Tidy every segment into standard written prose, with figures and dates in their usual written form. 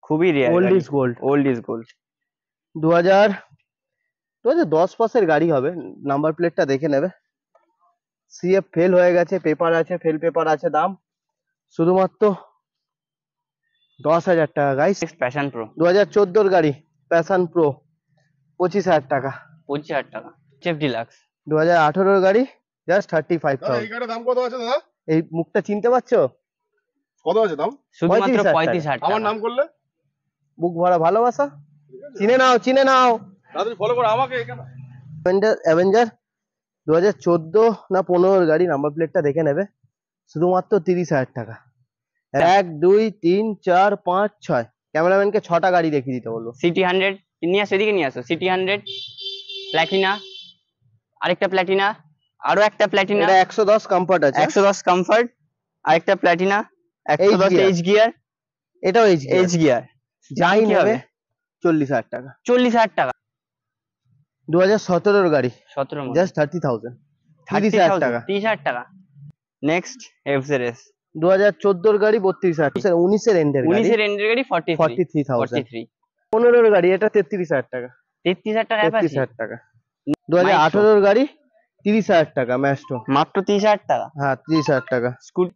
খুবই rare old গাড়ি, is gold. Old is gold. 2010 পাসের গাড়ি হবে, নাম্বার প্লেটটা দেখে নেবে। সিএফ ফেল হয়ে গেছে, পেপার আছে, ফেল পেপার আছে, দাম শুধুমাত্র 10,000 টাকা গাইস। প্যাশন প্রো 2014 গাড়ি, প্যাশন প্রো 25,000 টাকা। 25,000 টাকা। চেফ ডিলাক্স 2018 গাড়ি, জাস্ট 35,000। এই গাড়ির দাম কত আছে দাদা? এই মুখটা চিনতে পারছো? কত আছে দাম? শুধুমাত্র 35,000 টাকা। আমার নাম করলে বুক ভরা ভালোবাসা, চিনে নাও চিনে নাও। তাড়াতাড়ি ফলো করো আমাকে এখানে। অ্যাভেঞ্জার 2014 না 15 গাড়ি, নাম্বার প্লেটটা দেখে নেবে, শুধুমাত্র 30,000 টাকা। 1 2 3 4 5 6, ক্যামেরাম্যানকে 6টা গাড়ি দেখিয়ে দিতে বলবো। সিটি 100 নিয়ে আসো, এদিকে নিয়ে আসো। সিটি 100 প্ল্যাটিনা, আরেকটা প্ল্যাটিনা, আরো একটা প্ল্যাটিনা। এটা 110 কমফর্ট আছে, 110 কমফর্ট, আরেকটা প্ল্যাটিনা, 110 এইচ গিয়ার। এটাও এইচ গিয়ার যাই কি নেবে হবে? 40,000 টাকা। 40,000 টাকা। 2017 গাড়ি, 17 মডেল, জাস্ট 30,000, 30,000 টাকা। 30,000 টাকা। নেক্সট এফজেডএস 2014 গাড়ি, 32,000 টাকা। 19 এর এন্ডের গাড়ি, 19 এর এন্ডের গাড়ি 43,000। 43। 15 গাড়ি, এটা 33,000 টাকা। 33,000 টাকা অ্যাপাচি। 33,000 টাকা। 2018 গাড়ি, 30,000 টাকা ম্যাস্টো, মাত্র 30,000 টাকা। হ্যাঁ 30,000 টাকা। স্কুট,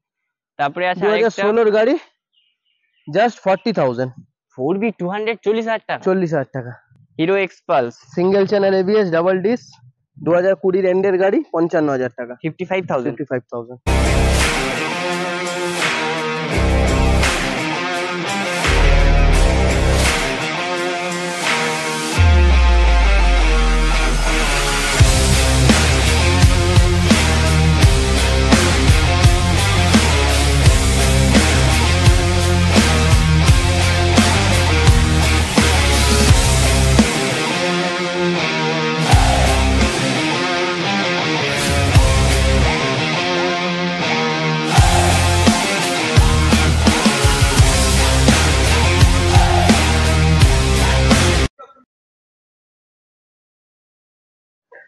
তারপরে আছে আরেকটা 2016 গাড়ি, জাস্ট 40,000, 4B 200 40,000 টাকা। 40,000 টাকা। Hero Xpulse single channel ABS double dish, 2020 এন্ডের গাড়ি, 55,000 টাকা। 55,000। 55,000।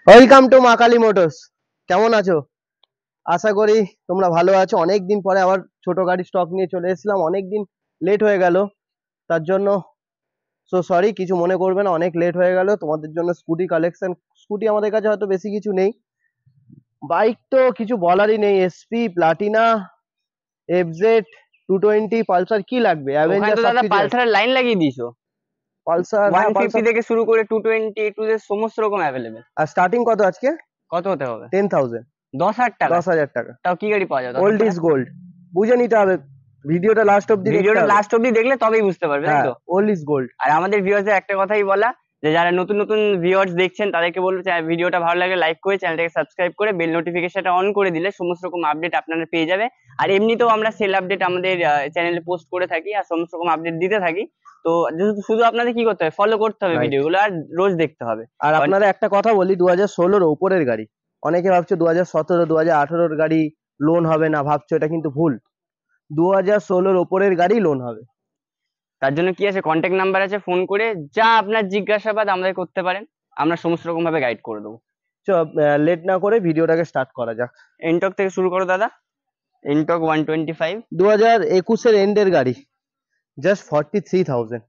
ওয়েলকাম টু মা কালী মোটরস। কেমন আছো? আশা করি তোমরা ভালো আছো। অনেকদিন পরে আবার ছোট গাড়ি স্টক নিয়ে চলে এসেছিলাম, অনেকদিন লেট হয়ে গেল, তার জন্য সো সরি, কিছু মনে করবে না, অনেক লেট হয়ে গেল। তোমাদের জন্য স্কুটি কালেকশন, স্কুটি আমাদের কাছে হয়তো বেশি কিছু নেই, বাইক তো কিছু বলারই নেই। এসপি, প্লাটিনা, এফজেড, 220, পালসার, কি লাগবে? ওখানে তো দাদা পালসারের লাইন লাগিয়ে দিয়েছো। পালসার 150 থেকে শুরু করে 220 A to Z সমস্ত রকম अवेलेबल। আর স্টার্টিং কত আজকে? কত হতে হবে? 10,000, 10,000 টাকা। 10,000 টাকা। তাও কি গাড়ি পাওয়া যাবে? ওল্ড ইজ গোল্ড, বুঝে নিতে হবে। ভিডিওটা লাস্ট অবধি দেখতে হবে। ভিডিওটা লাস্ট অবধি দেখলে তবেই বুঝতে পারবে, তাই তো? Old is gold. আর আমাদের ভিউয়ার্সদের একটা কথাই বলা, যে যারা নতুন নতুন ভিউয়ার্স দেখছেন তাদেরকে বলবো যে ভিডিওটা ভালো লাগলে লাইক করে চ্যানেলটাকে সাবস্ক্রাইব করে বেল নোটিফিকেশনটা অন করে দিলে সমস্ত রকম আপডেট আপনারা পেয়ে যাবে। আর এমনিতেও আমরা সেল আপডেট আমাদের চ্যানেলে পোস্ট করে থাকি আর সমস্ত রকম আপডেট দিতে থাকি। তো শুধু আপনাদের কি করতে হবে? ফলো করতে হবে ভিডিওগুলো আর রোজ দেখতে হবে। আর আপনারা একটা কথা বলি, 2016 উপরের গাড়ি, অনেকে ভাবছো 2017 2018 গাড়ি লোন হবে না, ভাবছো, এটা কিন্তু ভুল। 2016 উপরের গাড়ি লোন হবে। তার জন্য কি আছে, কন্ট্যাক্ট নাম্বার আছে, ফোন করে যা আপনার জিজ্ঞাসাবাদ আমাদের করতে পারেন, আমরা সমস্ত রকম ভাবে গাইড করে দেবো। লেট না করে ভিডিওটাকে স্টার্ট করা যাক। এনটক থেকে শুরু করো দাদা। এনটক 125 2021 এর এন্ডের গাড়ি, জাস্ট 43,000।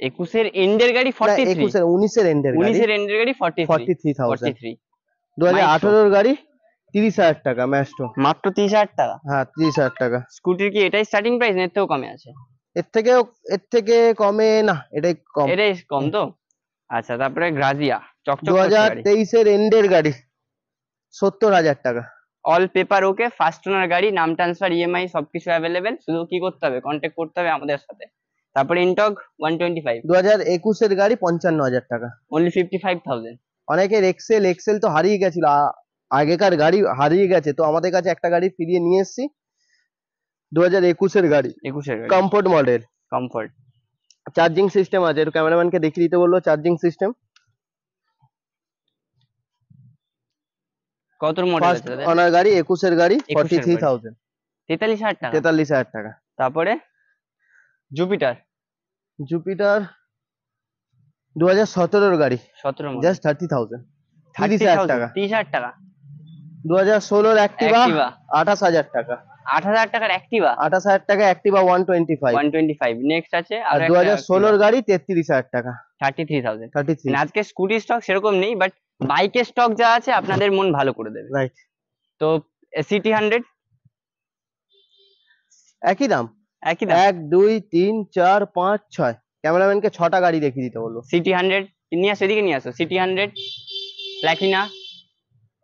21 এর এন্ডের গাড়ি 43। 19 এর এন্ডের গাড়ি, 19 এর এন্ডের গাড়ি 43,000। 2018 গাড়ি, 30,000 টাকা ম্যাস্টো, মাত্র 30,000 টাকা। হ্যাঁ 30,000 টাকা। স্কুটির কি এটাই স্টার্টিং প্রাইস না এর থেকেও কমে আছে? এর থেকে কমে না, এটাই কম। এটাই কম তো? আচ্ছা, তারপরে গ্রাজিয়া চকচক 2023 এর এন্ডের গাড়ি, 70,000 টাকা। অল পেপার ওকে, ফার্স্ট ওনার গাড়ি, নাম ট্রান্সফার, ইএমআই সবকিছু অ্যাভেলেবেল, শুধু কি করতে হবে? কন্ট্যাক্ট করতে হবে আমাদের সাথে। তারপরে ইনটক 125 2021 এর গাড়ি, 55,000 টাকা, অনলি 55,000। অনেকের এক্সেল তো হারিয়ে গেছিল, আগেকার গাড়ি হারিয়ে গেছে, তো আমাদের কাছে একটা গাড়ি ফিরিয়ে নিয়ে এসেছি। 2021 এর গাড়ি, 21 এর গাড়ি, comfort model, comfort, charging system আছে। একটু ক্যামেরাম্যানকে দেখিয়ে দিতে বলবো চার্জিং সিস্টেম। কত মডেল আছে দাদা? ওনার গাড়ি 21 এর গাড়ি, 43,000, 43,000 টাকা। 43,000 টাকা। তারপরে জুপিটার 2017 এর গাড়ি, 17 মডেল, জাস্ট 30,000, 30,000 টাকা। 30,000 টাকা। 2016 এর অ্যাক্টিভা, 28,000 টাকা। 8,000 টাকার অ্যাক্টিভা 28,000 টাকা অ্যাক্টিভা 125। 125। নেক্সট আছে আর 2016 গাড়ি 33,000 টাকা 33,000। 33। মানে আজকে স্কুটি স্টক সেরকম নেই, বাট বাইকের স্টক যা আছে আপনাদের মন ভালো করে দেবে। রাইট। তো সিটি 100 একই দাম। একই দাম। 1 2 3 4 5 6 ক্যামেরাম্যানকে 6টা গাড়ি দেখিয়ে দিতে বলবো। সিটি 100 নিয়ে আসো, এদিকে নিয়ে আসো। সিটি 100, প্ল্যাটিনা,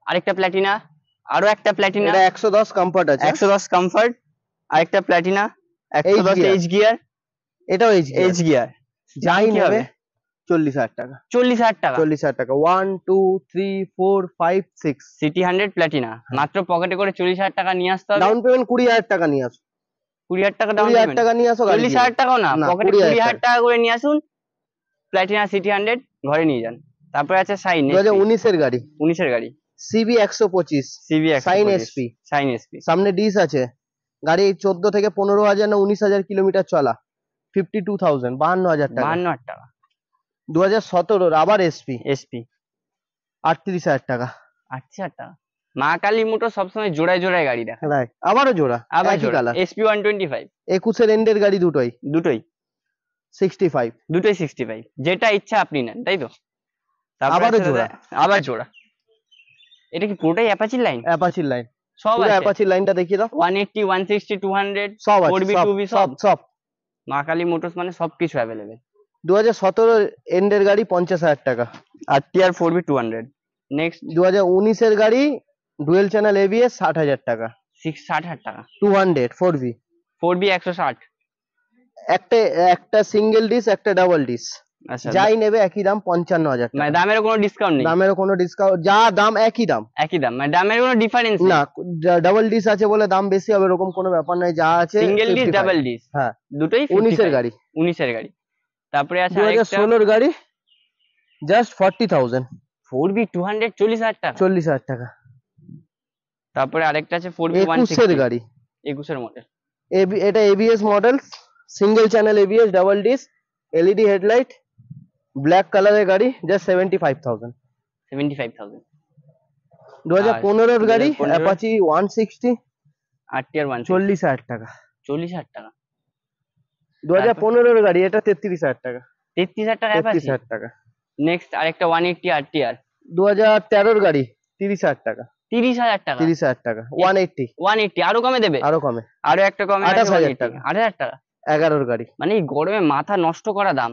আরেকটা প্ল্যাটিনা, আরো একটা প্ল্যাটিনা, এটা 110 কমফর্ট আছে। 110 কমফর্ট, আরেকটা প্ল্যাটিনা, 110 gear। এইচ গিয়ার, এটাও এইচ গিয়ার। যাই কি নেবে হবে? 40,000 টাকা। 40,000 টাকা। 40,000 টাকা। 1 2 3 4 5 6। সিটি 100 প্ল্যাটিনা মাত্র পকেটে করে 40,000 টাকা নিয়ে আসতে হবে। ডাউন পেমেন্ট 20,000 টাকা নিয়ে আসো। 20,000 টাকা ডাউন 20,000 পেমেন্ট। টাকা নিয়ে আসো, গাড়ি 40,000 টাকাও না, না, পকেটে 20,000 20,000 টাকা করে নিয়ে আসুন, প্ল্যাটিনা সিটি 100 ঘরে নিয়ে যান। তারপরে আছে শাইন 2019 এর গাড়ি, 19 এর গাড়ি, CB 125, CB Shine SP. Shine SP. সামনে ডিস আছে। গাড়ি 14 থেকে 15,000 না 19,000 কিলোমিটার চলা। 52,000, 52,000 টাকা। 52,000 টাকা। 2017 আবার এসপি, এসপি 38,000 টাকা। 8,000 টাকা। মা কালী মোটর সবসময় জোড়ায় জোড়ায় গাড়ি দেখায়। রাইট। আবারও জোড়া, আবার একই জোড়া কালার। এসপি 125। 21 এর এন্ডের গাড়ি দুটোই দুটোই 65। দুটোই 65, যেটা ইচ্ছা আপনি নেন, তাই তো? তারপরে আবারও আছে জোড়া। দাদা, আবার জোড়া। এটা কি পুরোটাই অ্যাপাচির লাইন? অ্যাপাচির লাইন। সব পুরো আছে। অ্যাপাচির লাইনটা দেখিয়ে দাও। 180, 160, 200, সব আছে, 4B, সব 2B সব সব। সব। মা কালী মোটরস মানে সবকিছু অ্যাভেলেবেল। 2017 এন্ডের গাড়ি 50,000 টাকা। আর টিআর 4B 200। নেক্সট 2019 এর গাড়ি ডুয়েল চ্যানেল এবিএস 60,000 টাকা। 60,000 টাকা। 200 4V। 4B 160। একটা একটা সিঙ্গেল ডিস, একটা ডাবল ডিস। আচ্ছা, যাই নেবে একই দাম 55,000 মানে টাকা। দামের কোনো ডিসকাউন্ট নেই? দামের কোনো ডিসকাউন্ট, যা দাম একই দাম। একই দাম, মানে দামের কোনো ডিফারেন্স না, নেই? ডাবল ডিস আছে বলে দাম বেশি হবে এরকম কোনো ব্যাপার নাই, যা আছে সিঙ্গেল ডিস 55। ডাবল ডিস হ্যাঁ, দুটোই 19 এর 55। গাড়ি। 19 এর গাড়ি। তারপরে আছে আরেকটা 2016 গাড়ি জাস্ট 40,000। 4B 200 40,000 টাকা। 40,000 টাকা। তারপরে আরেকটা আছে 4B 21 এর 160। গাড়ি, 21 এর মডেল। এটা ABS model, single channel ABS, double dish, LED headlight, black কালারের গাড়ি, জাস্ট 75,000। 75,000। 2015 এর গাড়ি 2015 অ্যাপাচি 160, আর টিআর 160। 40,000 টাকা। 40,000 টাকা। 2015 এর গাড়ি, এটা 33,000 টাকা। 33,000 টাকা অ্যাপাচি। 33,000 টাকা। নেক্সট আরেকটা 180 আর টিআর 2013 এর গাড়ি 30,000 টাকা। 30,000 টাকা। 30,000 টাকা। 180 180 আরো কমে দেবে? আরো কমে। আরো একটা কমে আছে 28,000 180, টাকা। 8,000 টাকা। 11 এর গাড়ি। মানে এই গরমে মাথা নষ্ট করা দাম।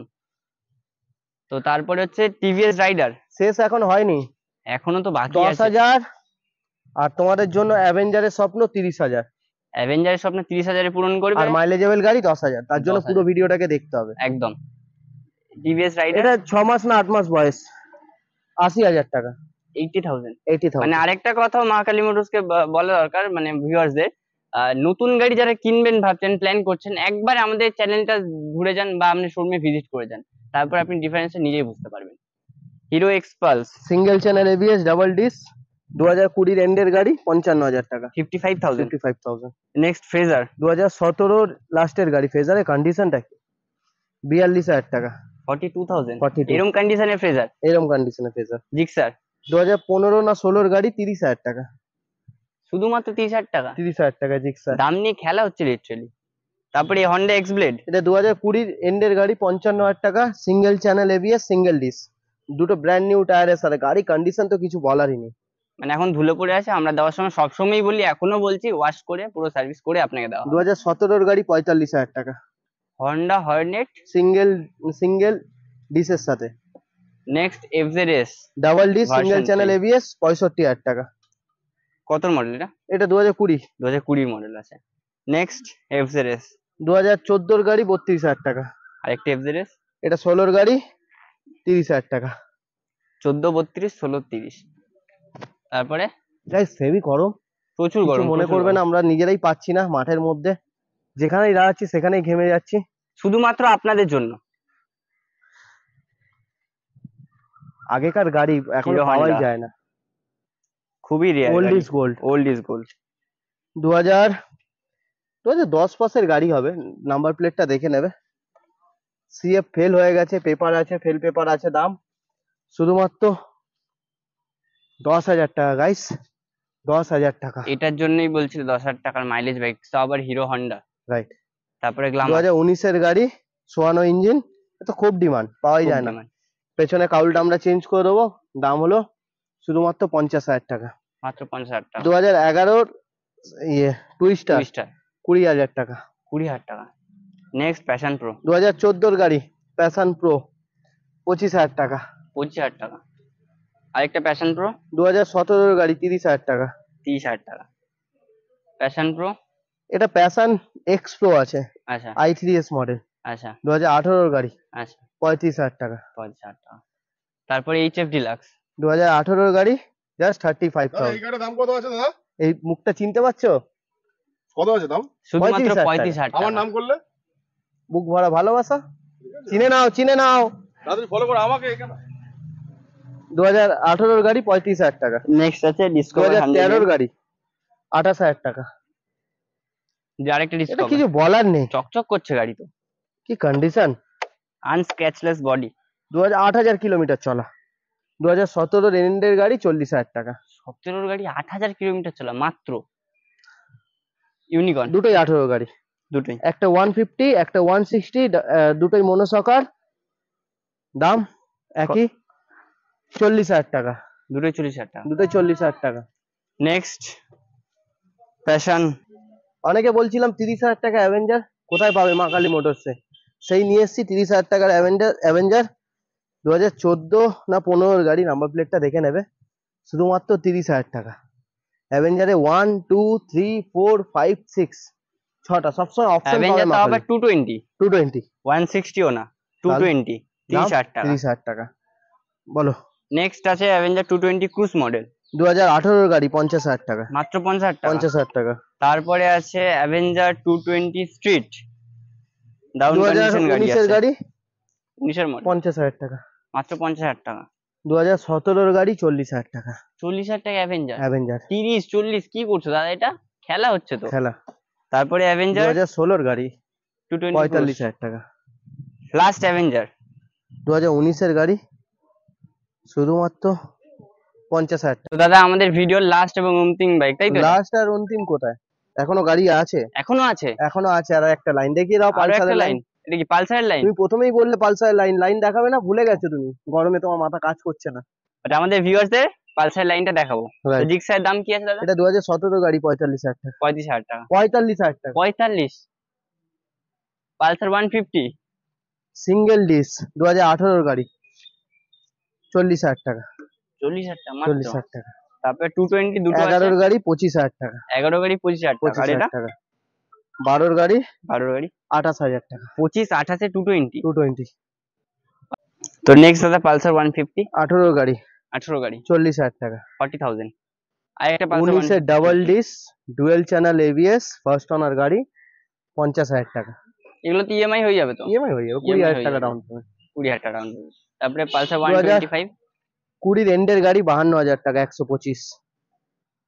তো তারপরে হচ্ছে টিভিএস রাইডার। শেষ এখন হয়নি, এখনো তো বাকি আছে। 10,000। আর তোমাদের জন্য অ্যাভেঞ্জারের স্বপ্ন 30,000। অ্যাভেঞ্জারের স্বপ্ন 30,000 এ পূরণ করবে। আর মাইলেজেবল গাড়ি 10,000। তার জন্য 10,000 পুরো ভিডিওটাকে দেখতে হবে। একদম। টিভিএস রাইডার এটা 6 মাস না 8 মাস বয়স, 80,000 টাকা। 80,000। 80,000। মানে আরেকটা কথা মা কালী মোটরসকে বলা দরকার, মানে ভিউয়ার্সদের, নতুন গাড়ি যারা কিনবেন ভাবছেন, প্ল্যান করছেন, একবার আমাদের চ্যানেলটা ঘুরে যান বা আপনি শোরুমে ভিজিট করে যান, তারপর আপনি ডিফারেন্সটা নিজেই বুঝতে পারবেন। Hero Xpulse single channel ABS, double dish, 2020 এর এন্ডের গাড়ি 55,000 টাকা। 55,000। 55,000। নেক্সট ফ্রেজার 2017 লাস্টের গাড়ি, ফেজারের কন্ডিশনটা কি? 42,000 টাকা। 42,000। 42। এরকম কন্ডিশনের ফ্রেজার। এরকম কন্ডিশনে ফেজার। জিক্সার 2015 না 16 গাড়ি 30,000 টাকা। শুধুমাত্র 30,000 টাকা। 30,000 টাকা জিক্সার। দাম নিয়ে খেলা হচ্ছে লিটারালি। তারপরে হন্ডা এক্স ব্লেড। এটা 2020 এন্ডের গাড়ি 55,000 টাকা। Single channel ABS, single dish, দুটো ব্র্যান্ড নিউ টায়ারের সাথে। গাড়ি কন্ডিশন তো কিছু বলারই নেই। মানে এখন ধুলো পড়ে আছে, আমরা দেওয়ার সময় সবসময়ই বলি, এখনো বলছি, ওয়াশ করে পুরো সার্ভিস করে আপনাকে দেওয়া হবে। 2017 গাড়ি 45,000 টাকা। হন্ডা হর্নেট সিঙ্গেল ডিসের সাথে। Next FZS double dish, single Version channel 3। ABS, 65,000 টাকা। কত মডেল এটা? এটা 2020। 2020 মডেল আছে। নেক্সট এফজেডএস 2014 গাড়ি 32,000 টাকা। আরেকটা এফজেডএস। এটা 16 গাড়ি 30,000 টাকা। 14, 32, 16, 30। তারপরে গাইস হেভি গরম, প্রচুর কিছু গরম। মনে প্রচুর করবে না, গরম। আমরা নিজেরাই পাচ্ছি না মাঠের মধ্যে, যেখানেই দাঁড়াচ্ছি সেখানেই ঘেমে যাচ্ছি। শুধুমাত্র আপনাদের জন্য। আগেকার গাড়ি এখন হিরো পাওয়াই হন্ডা। যায় না। খুবই rare. Old is gold. Old is gold. 2010 পাসের গাড়ি হবে, নাম্বার প্লেটটা দেখে নেবে। সিএফ ফেল হয়ে গেছে, পেপার আছে, ফেল পেপার আছে। দাম শুধুমাত্র 10,000 টাকা গাইস। 10,000 টাকা। এটার জন্যই বলছিল 10,000 টাকার মাইলেজ বাইক, তো আবার হিরো হন্ডা। রাইট। তারপরে গ্ল্যামার 2019 এর গাড়ি, সোয়ানো ইঞ্জিন, তো খুব ডিমান্ড, পাওয়াই যায় না। পেছনে কাউলটা আমরা চেঞ্জ করে দেবো, দাম হলো শুধুমাত্র 50,000 টাকা। মাত্র 50,000 টাকা। 2011 ইয়ে টুইস্টার, টুইস্টার 20,000 টাকা। 20,000 টাকা। নেক্সট প্যাশন প্রো 2014 গাড়ি, প্যাশন প্রো, 25,000 টাকা। 25,000 টাকা। আরেকটা প্যাশন প্রো 2017 গাড়ি, 30,000 টাকা। 30,000 টাকা। প্যাশন প্রো, এটা প্যাশন এক্স প্রো আছে, আচ্ছা i3s মডেল, আচ্ছা 2018 গাড়ি, আচ্ছা 35,000 টাকা। 50,000 টাকা। তারপরে এইচএফ ডিলাক্স 2018 গাড়ি, জাস্ট দাদা 35,000। এই গাড়ির দাম কত আছে দাদা? এই মুখটা চিনতে পারছো? কত আছে দাম? শুধুমাত্র 35,000 35,000 আমার টাকা। নাম করলে? বুক ভরা ভালোবাসা, চিনে নাও চিনে নাও। তাড়াতাড়ি ফলো করো আমাকে এখানে। 2018 গাড়ি, 35,000 টাকা। নেক্সট আছে ডিসকভার 2013 গাড়ি, 28,000 টাকা। আরেকটা এটা ডিসকভার, কিছু বলার নেই, চকচক করছে গাড়ি তো, কি কন্ডিশন। আনস্ক্র্যাচলেস বডি। 8,000 কিলোমিটার চলা। 2017 রেনেন্ডের গাড়ি, 40,000 টাকা। 17 গাড়ি 8,000 কিলোমিটার চলা মাত্র। ইউনিকর্ন দুটোই 18 গাড়ি, দুটোই একটা 150 একটা 160, দুটোই মনোসকার, দাম একই, 40,000 টাকা। দুটোই 40,000 টাকা। দুটোই 40,000 টাকা। নেক্সট প্যাশন, অনেকে বলছিলাম 30,000 টাকা অ্যাভেঞ্জার কোথায় পাবে মা কালী মোটরসে, সেই নিয়ে এসেছি 30,000 টাকার অ্যাভেঞ্জার 2014 না 15 গাড়ি, নাম্বার প্লেটটা দেখে নেবে, শুধুমাত্র 30,000 টাকা। অ্যাভেঞ্জারে 1 2 3 4 5 6 ছটা, সবসময় অপশন পাবে অ্যাভেঞ্জার মা তাও কালী। আবার 220, 220, 160 ও না, 220, 30,000 টাকা। 30,000 টাকা। বলো। নেক্সট আছে অ্যাভেঞ্জার 220 ক্রুজ মডেল, 2018 গাড়ি, 50,000 টাকা। মাত্র 50,000 টাকা। 50,000 টাকা। তারপরে আছে অ্যাভেঞ্জার 220 স্ট্রিট, ডাউন কন্ডিশন গাড়ি 2019 এর আছে, গাড়ি, 19 এর মডেল, 50,000 টাকা। মাত্র 50,000 টাকা। 2017 গাড়ি, 40,000 টাকা। 40,000 টাকা অ্যাভেঞ্জার। অ্যাভেঞ্জার 30 40 কি করছো দাদা, এটা খেলা হচ্ছে তো। খেলা। তারপরে অ্যাভেঞ্জার 2016 গাড়ি, 220 45,000 টাকা। লাস্ট অ্যাভেঞ্জার 2019 এর গাড়ি, শুধুমাত্র 50,000 টাকা। তো দাদা আমাদের ভিডিওর লাস্ট এবং অন্তিম বাইক, তাই তো? লাস্ট আর অন্তিম কোথায়, এখনো গাড়ি আছে, এখনো আছে, এখনো আছে। আর একটা লাইন দেখিয়ে দাও, আরো পালসারের একটা লাইন। লাইন। এটা কি পালসারের লাইন? তুমি প্রথমেই বললে পালসারের লাইন, লাইন দেখাবে না, ভুলে গেছো তুমি, গরমে তোমার মাথা কাজ করছে না। এটা আমাদের ভিউয়ারদের পালসারের লাইনটা দেখাবো। তো Right. জিক্সার দাম কি আছে দাদা? এটা 2017 গাড়ি, 45,000 টাকা। 35,000 টাকা। 45,000 টাকা। 45। পালসার 150 সিঙ্গেল ডিস, 2018 গাড়ি, 40,000 টাকা। 40,000 টাকা মাত্র। 40,000 টাকা। তারপরে 220 দুটো আছে, 11 গাড়ি, 25,000 টাকা। 11 গাড়ি 25,000 টাকা। আর 25,000 এটা টাকা। 12 গাড়ি, 12 গাড়ি 28,000 টাকা। 25 28 220। 220। তো নেক্সট দাদা পালসার 150, 18 গাড়ি, 18 গাড়ি 40,000 টাকা। 40,000। আর একটা পালসার 19 এর double dish, dual channel ABS, first owner গাড়ি, 50,000 টাকা। এগুলো তো ইএমআই হয়ে যাবে তো? ইএমআই হয়ে যাবে, 20,000 টাকা ডাউন পেমেন্ট। 20,000 টাকা ডাউন পেমেন্ট। তারপরে পালসার 2000 125, 20 এন্ডের গাড়ি, 52,000 টাকা, 125।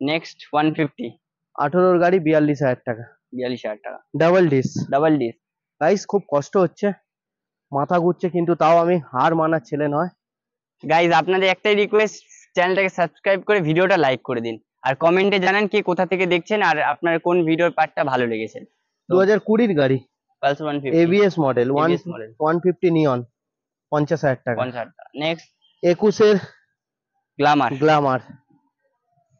নেক্সট 150, 18 গাড়ি, 42,000 টাকা। 42,000 টাকা double dish. Double dish. Guys খুব কষ্ট হচ্ছে, মাথা ঘুরছে, কিন্তু তাও আমি হার মানার ছেলে নয়। গাইজ আপনাদের একটাই রিকোয়েস্ট, চ্যানেলটাকে সাবস্ক্রাইব করে ভিডিওটা লাইক করে দিন, আর কমেন্টে জানান কে কোথা থেকে দেখছেন আর আপনার কোন ভিডিওর পার্টটা ভালো লেগেছে। 2020 গাড়ি, Pulsar 150 ABS model, ABS model। 150 নিয়ন, 50,000 টাকা। 50,000 টাকা। নেক্সট 21 এর গ্ল্যামার, গ্ল্যামার,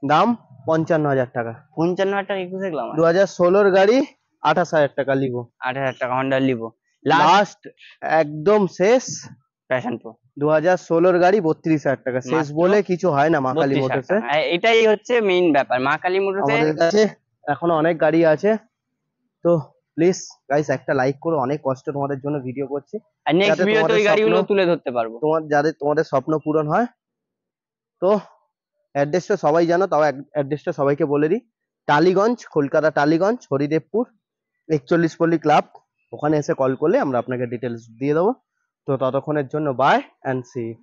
দাম 55,000 টাকা। 55,000 টাকা 21 এর গ্ল্যামার। 2016 গাড়ি, 28,000 টাকা লিভো। 8,000 টাকা হন্ডা লিভো। লাস্ট একদম শেষ, প্যাশন প্রো 2016 গাড়ি, 32,000 টাকা। শেষ মাত্র বলে কিছু হয় না মা কালী 32,000 মোটরসে। টাকা। এটাই হচ্ছে মেইন ব্যাপার, মা কালী মোটরসে। আমাদের কাছে এখনো অনেক গাড়ি আছে, তো প্লিজ গাইস একটা লাইক করো, অনেক কষ্ট তোমাদের জন্য ভিডিও করছি, আর নেক্সট যাতে ভিডিওতে ওই তোমাদের গাড়িগুলো স্বপ্ন- তুলে ধরতে পারবো। যাদের তোমাদের স্বপ্ন পূরণ হয়। তো অ্যাড্রেসটা সবাই জানো, তাও অ্যাড্রেসটা সবাইকে বলে দিই, টালিগঞ্জ, কলকাতা টালিগঞ্জ, হরিদেবপুর, 41 পল্লী ক্লাব। ওখানে এসে কল করলে আমরা আপনাকে ডিটেলস দিয়ে দেবো। তো ততক্ষণের জন্য বাই অ্যান্ড সি।